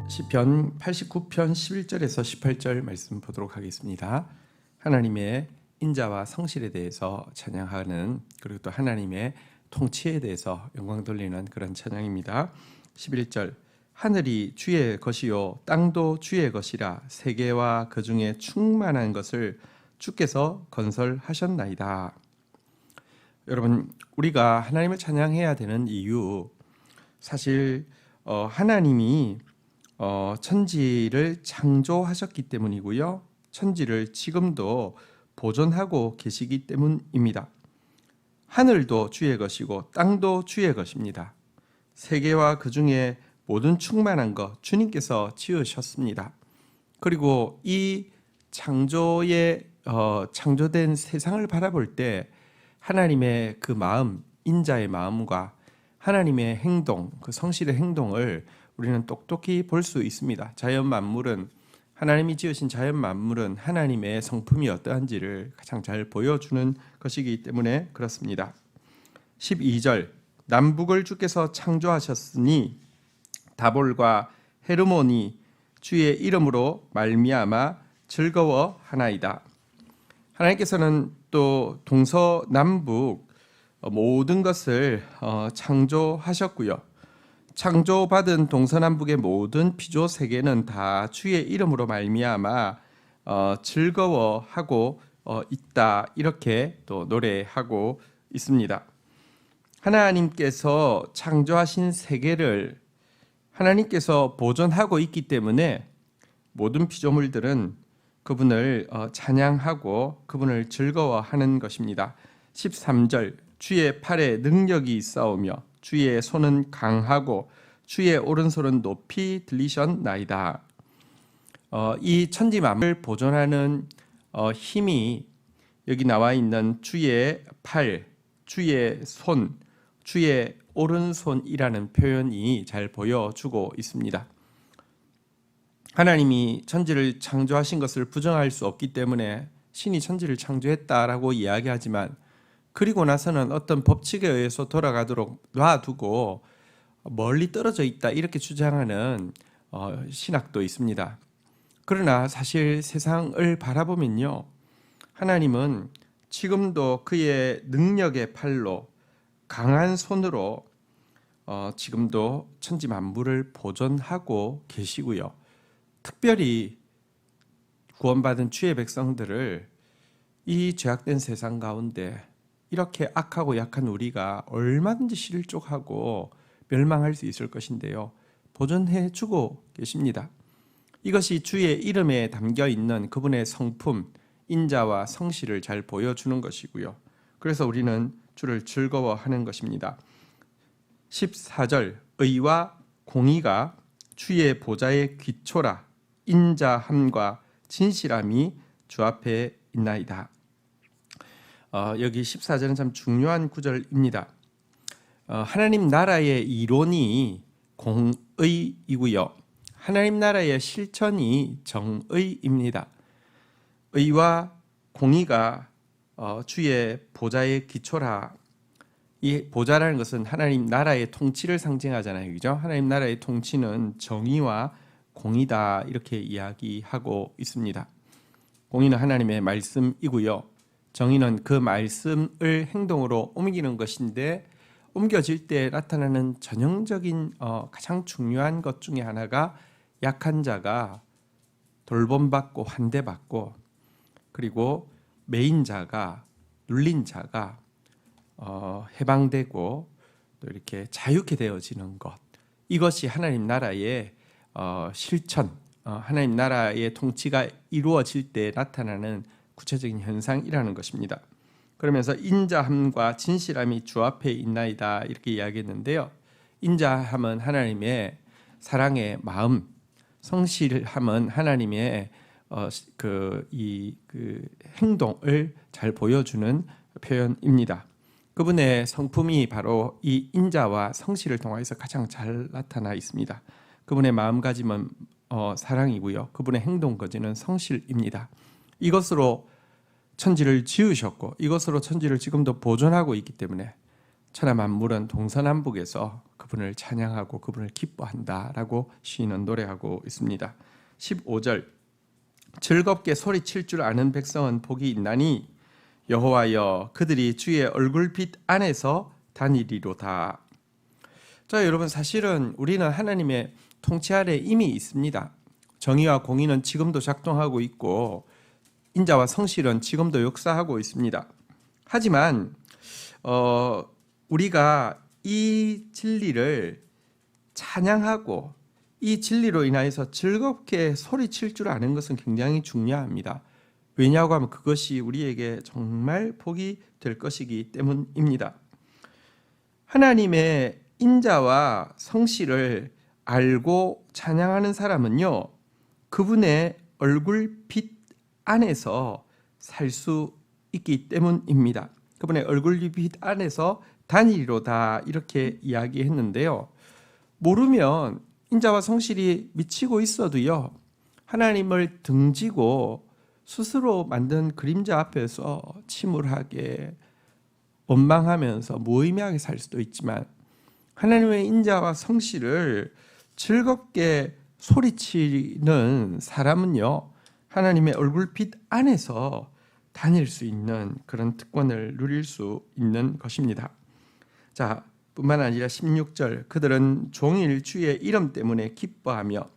시편 89편 11절에서 18절 말씀 보도록 하겠습니다. 하나님의 인자와 성실에 대해서 찬양하는, 그리고 또 하나님의 통치에 대해서 영광 돌리는 그런 찬양입니다. 11절, 하늘이 주의 것이요 땅도 주의 것이라, 세계와 그 중에 충만한 것을 주께서 건설하셨나이다. 여러분, 우리가 하나님을 찬양해야 되는 이유, 사실 하나님이 천지를 창조하셨기 때문이고요, 천지를 지금도 보존하고 계시기 때문입니다. 하늘도 주의 것이고 땅도 주의 것입니다. 세계와 그 중에 모든 충만한 것 주님께서 지으셨습니다. 그리고 이 창조된 세상을 바라볼 때 하나님의 그 마음, 인자의 마음과 하나님의 행동, 그 성실의 행동을 우리는 똑똑히 볼 수 있습니다. 자연 만물은, 하나님이 지으신 자연 만물은 하나님의 성품이 어떠한지를 가장 잘 보여주는 것이기 때문에 그렇습니다. 12절, 남북을 주께서 창조하셨으니 다볼과 헤르몬이 주의 이름으로 말미암아 즐거워하나이다. 하나님께서는 또 동서남북 모든 것을 창조하셨고요, 창조받은 동서남북의 모든 피조 세계는 다 주의 이름으로 말미암아 즐거워하고 있다, 이렇게 또 노래하고 있습니다. 하나님께서 창조하신 세계를 하나님께서 보존하고 있기 때문에 모든 피조물들은 그분을 찬양하고 그분을 즐거워하는 것입니다. 13절, 주의 팔에 능력이 있사오며 주의 손은 강하고 주의 오른손은 높이 들리셨나이다. 이 천지 만물을 보존하는 힘이 여기 나와 있는 주의 팔, 주의 손, 주의 오른손이라는 표현이 잘 보여주고 있습니다. 하나님이 천지를 창조하신 것을 부정할 수 없기 때문에 신이 천지를 창조했다라고 이야기하지만, 그리고 나서는 어떤 법칙에 의해서 돌아가도록 놔두고 멀리 떨어져 있다, 이렇게 주장하는 신학도 있습니다. 그러나 사실 세상을 바라보면요, 하나님은 지금도 그의 능력의 팔로, 강한 손으로 지금도 천지 만물을 보존하고 계시고요, 특별히 구원받은 주의 백성들을 이 죄악된 세상 가운데 이렇게 악하고 약한 우리가 얼마든지 실족하고 멸망할 수 있을 것인데요, 보존해 주고 계십니다. 이것이 주의 이름에 담겨 있는 그분의 성품, 인자와 성실을 잘 보여주는 것이고요, 그래서 우리는 주를 즐거워하는 것입니다. 14절, 의와 공의가 주의 보좌의 기초라, 인자함과 진실함이 주 앞에 있나이다. 여기 14절은 참 중요한 구절입니다. 하나님 나라의 이론이 공의이고요, 하나님 나라의 실천이 정의입니다. 의와 공의가 주의 보좌의 기초라. 이 보좌라는 것은 하나님 나라의 통치를 상징하잖아요, 그죠? 하나님 나라의 통치는 정의와 공의다, 이렇게 이야기하고 있습니다. 공의는 하나님의 말씀이고요, 정의는 그 말씀을 행동으로 옮기는 것인데, 옮겨질 때 나타나는 전형적인 가장 중요한 것 중에 하나가 약한 자가 돌봄받고 환대받고, 그리고 매인 자가, 눌린 자가 해방되고 또 이렇게 자유케 되어지는 것, 이것이 하나님 나라의 실천, 하나님 나라의 통치가 이루어질 때 나타나는 구체적인 현상이라는 것입니다. 그러면서 인자함과 진실함이 주 앞에 있나이다, 이렇게 이야기했는데요, 인자함은 하나님의 사랑의 마음, 성실함은 하나님의 그 행동을 잘 보여주는 표현입니다. 그분의 성품이 바로 이 인자와 성실을 통해서 가장 잘 나타나 있습니다. 그분의 마음가짐은 사랑이고요, 그분의 행동거지는 성실입니다. 이것으로 천지를 지으셨고 이것으로 천지를 지금도 보존하고 있기 때문에 천하 만물은 동서남북에서 그분을 찬양하고 그분을 기뻐한다라고 시인은 노래하고 있습니다. 15절 즐겁게 소리칠 줄 아는 백성은 복이 있나니 여호와여 그들이 주의 얼굴빛 안에서 다니리로다. 자, 여러분, 사실은 우리는 하나님의 통치 아래 이미 있습니다. 정의와 공의는 지금도 작동하고 있고 인자와 성실은 지금도 역사하고 있습니다. 하지만 우리가 이 진리를 찬양하고 이 진리로 인하여서 즐겁게 소리칠 줄 아는 것은 굉장히 중요합니다. 왜냐하고 하면 그것이 우리에게 정말 복이 될 것이기 때문입니다. 하나님의 인자와 성실을 알고 찬양하는 사람은요, 그분의 얼굴빛 안에서 살 수 있기 때문입니다. 그분의 얼굴빛 안에서 다니리로다 이렇게 이야기했는데요. 모르면 인자와 성실이 미치고 있어도요, 하나님을 등지고 스스로 만든 그림자 앞에서 침울하게 원망하면서 무의미하게 살 수도 있지만 하나님의 인자와 성실을 즐겁게 소리치는 사람은요, 하나님의 얼굴빛 안에서 다닐 수 있는 그런 특권을 누릴 수 있는 것입니다. 자, 뿐만 아니라 16절 그들은 종일 주의 이름 때문에 기뻐하며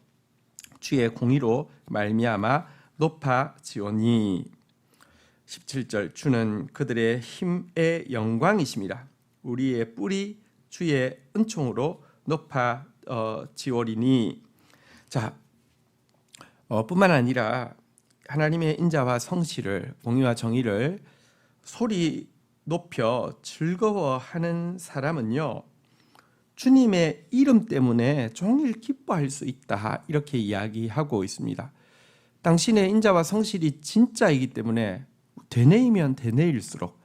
주의 공의로 말미암아 높아지오니. 17절 주는 그들의 힘의 영광이심이라 우리의 뿔이 주의 은총으로 높아지오리니. 자, 뿐만 아니라 하나님의 인자와 성실을, 공의와 정의를 소리 높여 즐거워하는 사람은요, 주님의 이름 때문에 종일 기뻐할 수 있다 이렇게 이야기하고 있습니다. 당신의 인자와 성실이 진짜이기 때문에 되뇌이면 되뇌일수록,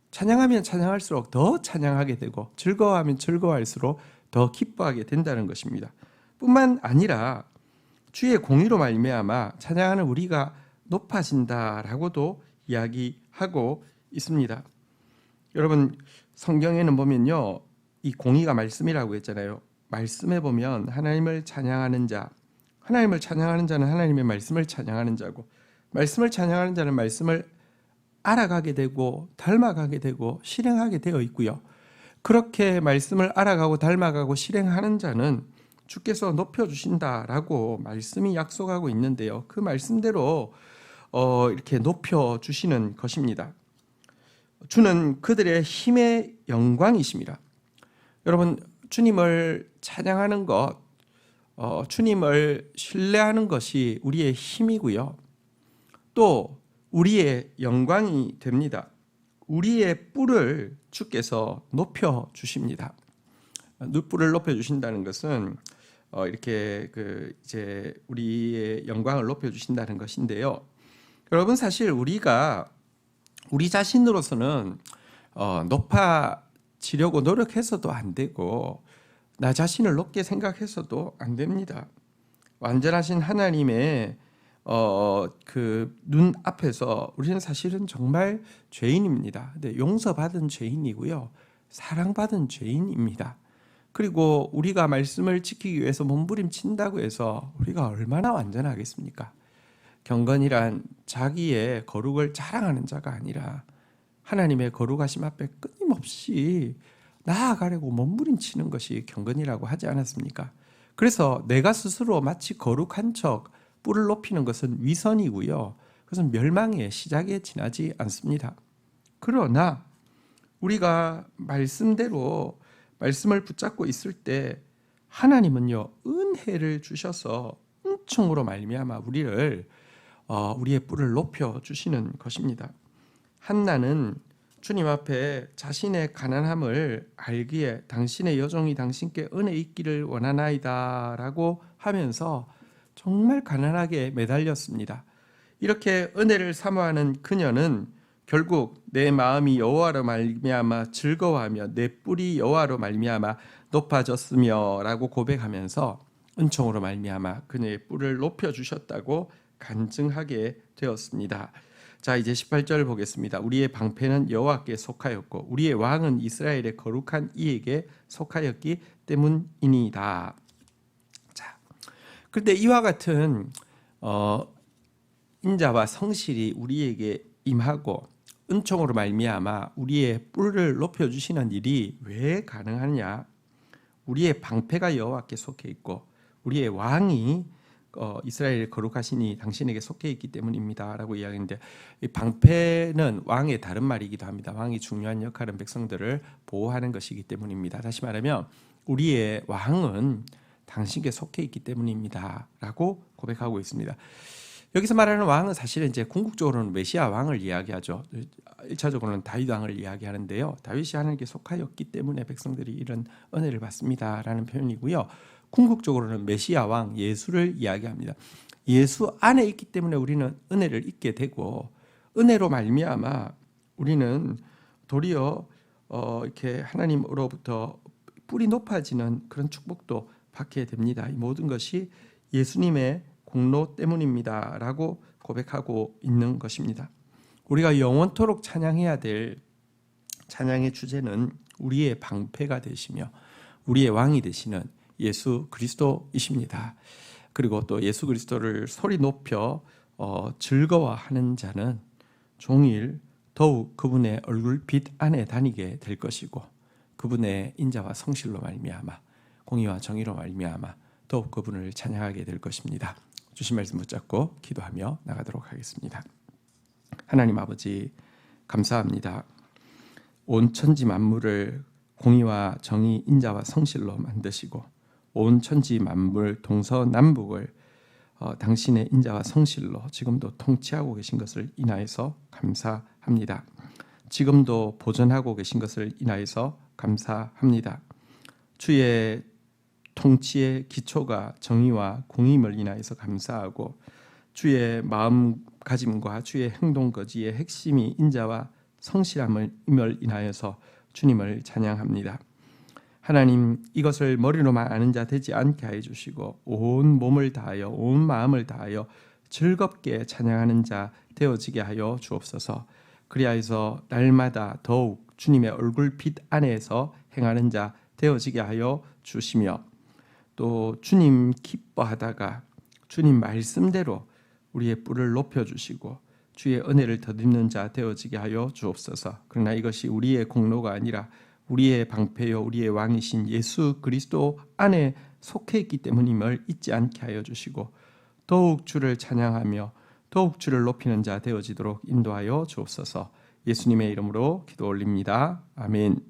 찬양하면 찬양할수록 더 찬양하게 되고 즐거워하면 즐거워할수록 더 기뻐하게 된다는 것입니다. 뿐만 아니라 주의 공의로 말미암아 찬양하는 우리가 높아진다라고도 이야기하고 있습니다. 여러분, 성경에는 보면요, 이 공의가 말씀이라고 했잖아요. 말씀에 보면 하나님을 찬양하는 자, 하나님을 찬양하는 자는 하나님의 말씀을 찬양하는 자고, 말씀을 찬양하는 자는 말씀을 알아가게 되고 닮아가게 되고 실행하게 되어 있고요. 그렇게 말씀을 알아가고 닮아가고 실행하는 자는 주께서 높여주신다라고 말씀이 약속하고 있는데요. 그 말씀대로 이렇게 높여주시는 것입니다. 주는 그들의 힘의 영광이십니다. 여러분, 주님을 찬양하는 것, 주님을 신뢰하는 것이 우리의 힘이고요. 또 우리의 영광이 됩니다. 우리의 뿔을 주께서 높여주십니다. 뿔을 높여주신다는 것은 이렇게 이제 우리의 영광을 높여주신다는 것인데요. 여러분, 사실 우리가 우리 자신으로서는 높아지려고 노력해서도 안 되고 나 자신을 높게 생각해서도 안 됩니다. 완전하신 하나님의 그 눈 앞에서 우리는 사실은 정말 죄인입니다. 근데 용서받은 죄인이고요, 사랑받은 죄인입니다. 그리고 우리가 말씀을 지키기 위해서 몸부림친다고 해서 우리가 얼마나 완전하겠습니까? 경건이란 자기의 거룩을 자랑하는 자가 아니라 하나님의 거룩하심 앞에 끊임없이 나아가려고 몸부림치는 것이 경건이라고 하지 않았습니까? 그래서 내가 스스로 마치 거룩한 척 뿔을 높이는 것은 위선이고요, 그것은 멸망의 시작에 지나지 않습니다. 그러나 우리가 말씀대로 말씀을 붙잡고 있을 때 하나님은요, 은혜를 주셔서 은총으로 말미암아 우리의 뿔을 높여 주시는 것입니다. 한나는 주님 앞에 자신의 가난함을 알기에 당신의 여종이 당신께 은혜 있기를 원하나이다라고 하면서 정말 가난하게 매달렸습니다. 이렇게 은혜를 사모하는 그녀는 결국 내 마음이 여호와로 말미암아 즐거워하며 내 뿔이 여호와로 말미암아 높아졌으며라고 고백하면서 은총으로 말미암아 그녀의 뿔을 높여 주셨다고 간증하게 되었습니다. 자, 이제 18절 보겠습니다. 우리의 방패는 여호와께 속하였고 우리의 왕은 이스라엘의 거룩한 이에게 속하였기 때문이니이다. 자, 그런데 이와 같은 인자와 성실이 우리에게 임하고 은총으로 말미암아 우리의 뿔을 높여주시는 일이 왜 가능하냐? 우리의 방패가 여호와께 속해 있고 우리의 왕이 이스라엘의 거룩하시니 당신에게 속해 있기 때문입니다 라고 이야기했는데, 이 방패는 왕의 다른 말이기도 합니다. 왕이 중요한 역할은 백성들을 보호하는 것이기 때문입니다. 다시 말하면 우리의 왕은 당신께 속해 있기 때문입니다 라고 고백하고 있습니다. 여기서 말하는 왕은 사실은 이제 궁극적으로는 메시아 왕을 이야기하죠. 1차적으로는 다윗 왕을 이야기하는데요. 다윗이 하나님께 속하였기 때문에 백성들이 이런 은혜를 받습니다라는 표현이고요. 궁극적으로는 메시아 왕 예수를 이야기합니다. 예수 안에 있기 때문에 우리는 은혜를 잊게 되고, 은혜로 말미암아 우리는 도리어 이렇게 하나님으로부터 뿔이 높아지는 그런 축복도 받게 됩니다. 이 모든 것이 예수님의 공로 때문입니다 라고 고백하고 있는 것입니다. 우리가 영원토록 찬양해야 될 찬양의 주제는 우리의 방패가 되시며 우리의 왕이 되시는 예수 그리스도이십니다. 그리고 또 예수 그리스도를 소리 높여 즐거워하는 자는 종일 더욱 그분의 얼굴빛 안에 다니게 될 것이고, 그분의 인자와 성실로 말미암아 공의와 정의로 말미암아 더욱 그분을 찬양하게 될 것입니다. 주신 말씀 붙잡고 기도하며 나가도록 하겠습니다. 하나님 아버지, 감사합니다. 온 천지 만물을 공의와 정의, 인자와 성실로 만드시고 온 천지 만물 동서남북을 당신의 인자와 성실로 지금도 통치하고 계신 것을 인하여서 감사합니다. 지금도 보존하고 계신 것을 인하여서 감사합니다. 주의 통치의 기초가 정의와 공의임을 인하여서 감사하고, 주의 마음가짐과 주의 행동거지의 핵심이 인자와 성실함을 인하여서 주님을 찬양합니다. 하나님, 이것을 머리로만 아는 자 되지 않게 하여 주시고 온 몸을 다하여 온 마음을 다하여 즐겁게 찬양하는 자 되어지게 하여 주옵소서. 그리하여서 날마다 더욱 주님의 얼굴빛 안에서 행하는 자 되어지게 하여 주시며, 또 주님 기뻐하다가 주님 말씀대로 우리의 뿔을 높여주시고 주의 은혜를 덧입는 자 되어지게 하여 주옵소서. 그러나 이것이 우리의 공로가 아니라 우리의 방패요 우리의 왕이신 예수 그리스도 안에 속해 있기 때문임을 잊지 않게 하여 주시고 더욱 주를 찬양하며 더욱 주를 높이는 자 되어지도록 인도하여 주옵소서. 예수님의 이름으로 기도 올립니다. 아멘.